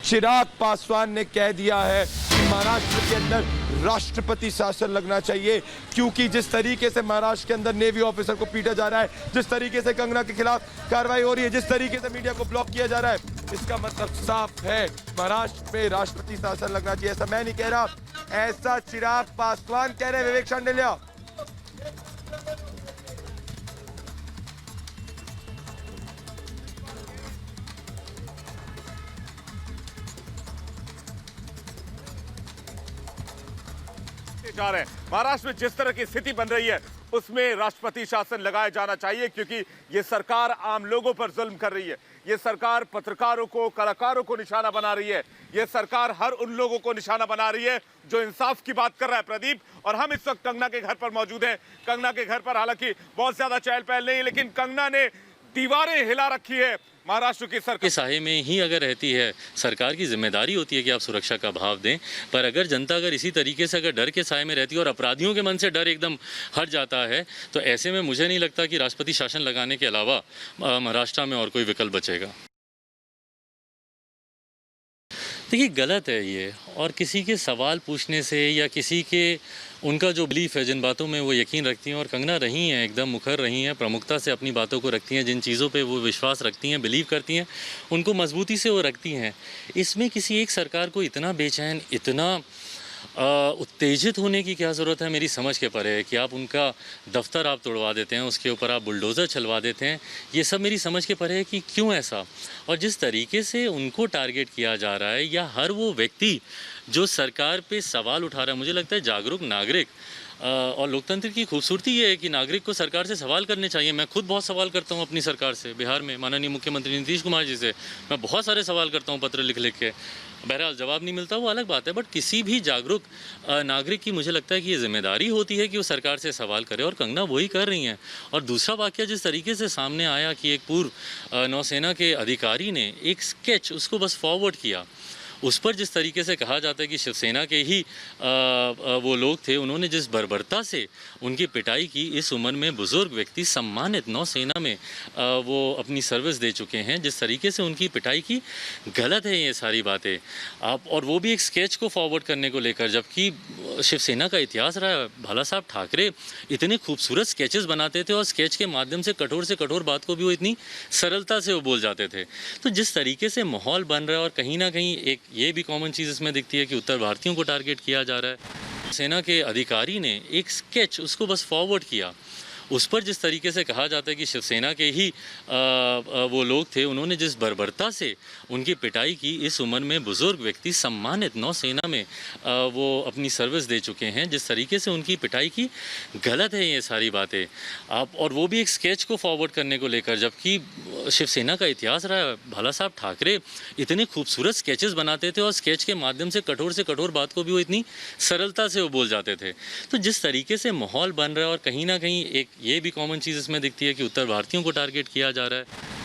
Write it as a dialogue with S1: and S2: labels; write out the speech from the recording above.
S1: चिराग पासवान ने कह दिया है कि महाराष्ट्र के अंदर राष्ट्रपति शासन लगना चाहिए, क्योंकि जिस तरीके से महाराष्ट्र के अंदर नेवी ऑफिसर को पीटा जा रहा है, जिस तरीके से कंगना के खिलाफ कार्रवाई हो रही है, जिस तरीके से मीडिया को ब्लॉक किया जा रहा है, इसका मतलब साफ है महाराष्ट्र में राष्ट्रपति शासन लगना चाहिए। ऐसा मैं नहीं कह रहा, ऐसा चिराग पासवान कह रहे हैं। विवेक शांडिल्य।
S2: जा रहे हैं महाराष्ट्र में जिस तरह की स्थिति बन रही है उसमें राष्ट्रपति शासन लगाया जाना चाहिए, क्योंकि ये सरकार आम लोगों पर जुल्म कर रही है, ये सरकार पत्रकारों को, कलाकारों को निशाना बना रही है, ये सरकार हर उन लोगों को निशाना बना रही है जो इंसाफ की बात कर रहा है। प्रदीप, और हम इस वक्त कंगना के घर पर मौजूद हैं। कंगना के घर पर हालांकि बहुत ज्यादा चहल पहल नहीं, लेकिन कंगना ने दीवारें हिला रखी है। महाराष्ट्र की सरकार
S3: के साये में ही अगर रहती है, सरकार की जिम्मेदारी होती है कि आप सुरक्षा का भाव दें, पर अगर जनता अगर इसी तरीके से अगर डर के साये में रहती है और अपराधियों के मन से डर एकदम हट जाता है, तो ऐसे में मुझे नहीं लगता कि राष्ट्रपति शासन लगाने के अलावा महाराष्ट्र में और कोई विकल्प बचेगा। देखिए, गलत है ये, और किसी के सवाल पूछने से या किसी के उनका जो बिलीफ है, जिन बातों में वो यकीन रखती हैं, और कंगना रही हैं, एकदम मुखर रही हैं, प्रमुखता से अपनी बातों को रखती हैं, जिन चीज़ों पे वो विश्वास रखती हैं, बिलीव करती हैं, उनको मजबूती से वो रखती हैं। इसमें किसी एक सरकार को इतना बेचैन, इतना उत्तेजित होने की क्या ज़रूरत है, मेरी समझ के परे है। कि आप उनका दफ्तर आप तोड़वा देते हैं, उसके ऊपर आप बुलडोज़र चलवा देते हैं, ये सब मेरी समझ के परे है कि क्यों ऐसा। और जिस तरीके से उनको टारगेट किया जा रहा है, या हर वो व्यक्ति जो सरकार पे सवाल उठा रहा है, मुझे लगता है जागरूक नागरिक और लोकतंत्र की खूबसूरती ये है कि नागरिक को सरकार से सवाल करने चाहिए। मैं खुद बहुत सवाल करता हूँ अपनी सरकार से। बिहार में माननीय मुख्यमंत्री नीतीश कुमार जी से मैं बहुत सारे सवाल करता हूँ, पत्र लिख लिख के। बहरहाल जवाब नहीं मिलता, वो अलग बात है, बट किसी भी जागरूक नागरिक की मुझे लगता है कि ये जिम्मेदारी होती है कि वो सरकार से सवाल करे, और कंगना वही कर रही हैं। और दूसरा वाक़या जिस तरीके से सामने आया कि एक पूर्व नौसेना के अधिकारी ने एक स्केच उसको बस फॉरवर्ड किया, उस पर जिस तरीके से कहा जाता है कि शिवसेना के ही वो लोग थे, उन्होंने जिस बर्बरता से उनकी पिटाई की। इस उम्र में बुज़ुर्ग व्यक्ति, सम्मानित नौसेना में वो अपनी सर्विस दे चुके हैं, जिस तरीके से उनकी पिटाई की, गलत है ये सारी बातें। आप, और वो भी एक स्केच को फॉरवर्ड करने को लेकर, जबकि शिवसेना का इतिहास रहा है। भाला साहब ठाकरे इतने खूबसूरत स्केचेस बनाते थे, और स्केच के माध्यम से कठोर बात को भी वो इतनी सरलता से वो बोल जाते थे। तो जिस तरीके से माहौल बन रहा है, और कहीं ना कहीं एक ये भी कॉमन चीज़ इसमें दिखती है कि उत्तर भारतीयों को टारगेट किया जा रहा है। सेना के अधिकारी ने एक स्केच उसको बस फॉरवर्ड किया, उस पर जिस तरीके से कहा जाता है कि शिवसेना के ही वो लोग थे, उन्होंने जिस बर्बरता से उनकी पिटाई की। इस उम्र में बुज़ुर्ग व्यक्ति, सम्मानित नौसेना में वो अपनी सर्विस दे चुके हैं, जिस तरीके से उनकी पिटाई की, गलत है ये सारी बातें। आप, और वो भी एक स्केच को फॉरवर्ड करने को लेकर, जबकि शिवसेना का इतिहास रहा है। भाला साहब ठाकरे इतने खूबसूरत स्केचेस बनाते थे, और स्केच के माध्यम से कठोर बात को भी वो इतनी सरलता से वो बोल जाते थे। तो जिस तरीके से माहौल बन रहा है, और कहीं ना कहीं एक ये भी कॉमन चीज़ इसमें दिखती है कि उत्तर भारतीयों को टारगेट किया जा रहा है।